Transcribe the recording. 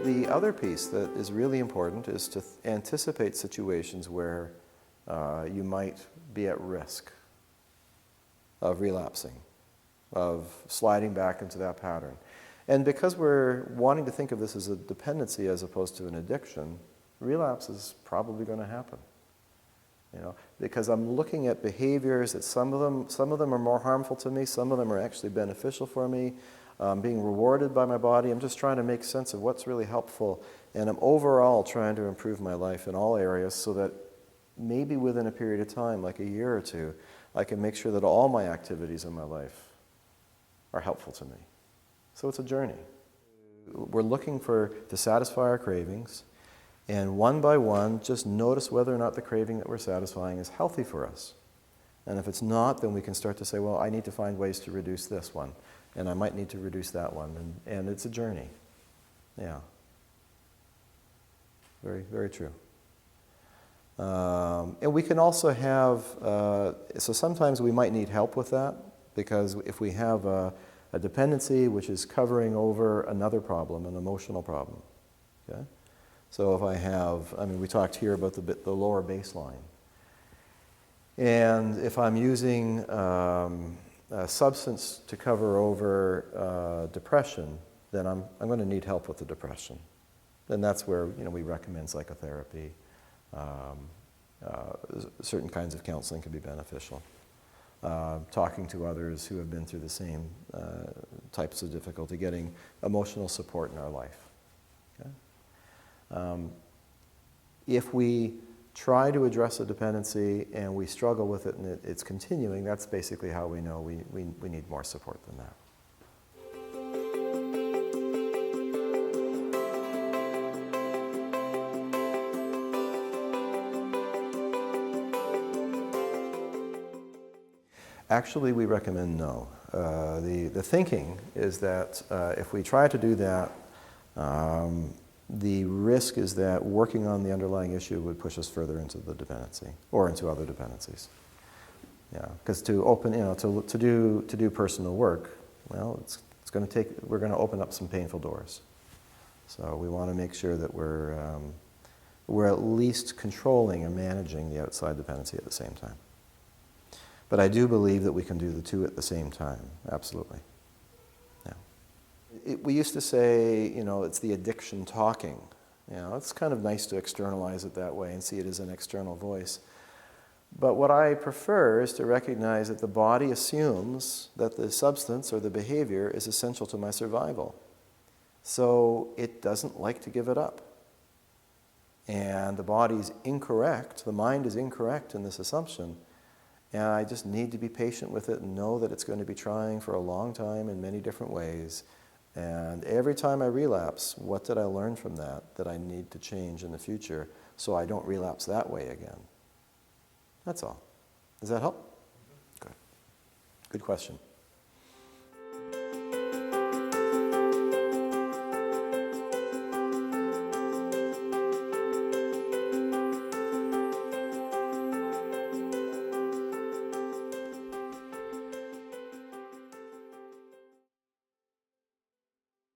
The other piece that is really important is to anticipate situations where you might be at risk of relapsing, of sliding back into that pattern. And because we're wanting to think of this as a dependency as opposed to an addiction, relapse is probably going to happen. Because I'm looking at behaviors that some of them are more harmful to me, some of them are actually beneficial for me. I'm being rewarded by my body. I'm just trying to make sense of what's really helpful, and I'm overall trying to improve my life in all areas so that maybe within a period of time, like a year or two, I can make sure that all my activities in my life are helpful to me. So it's a journey. We're looking to satisfy our cravings, and one by one, just notice whether or not the craving that we're satisfying is healthy for us. And if it's not, then we can start to say, well, I need to find ways to reduce this one, and I might need to reduce that one, and it's a journey. Yeah. Very, very true. And we can also have, so sometimes we might need help with that, because if we have a dependency which is covering over another problem, an emotional problem, okay? So if I have, we talked here about the lower baseline. And if I'm using a substance to cover over depression, then I'm going to need help with the depression. And that's where we recommend psychotherapy. Certain kinds of counseling can be beneficial. Talking to others who have been through the same types of difficulty, getting emotional support in our life. Okay? If we try to address a dependency and we struggle with it and it's continuing, that's basically how we know we need more support than that. Actually, we recommend no. The thinking is that if we try to do that, the risk is that working on the underlying issue would push us further into the dependency or into other dependencies. Yeah, because to open, to do personal work, well, it's going to take. We're going to open up some painful doors. So we want to make sure that we're at least controlling and managing the outside dependency at the same time. But I do believe that we can do the two at the same time. Absolutely. Yeah. We used to say, it's the addiction talking. It's kind of nice to externalize it that way and see it as an external voice. But what I prefer is to recognize that the body assumes that the substance or the behavior is essential to my survival. So it doesn't like to give it up. And the body's incorrect, the mind is incorrect in this assumption. And I just need to be patient with it and know that it's going to be trying for a long time in many different ways. And every time I relapse, what did I learn from that I need to change in the future so I don't relapse that way again? That's all. Does that help? Good. Good question.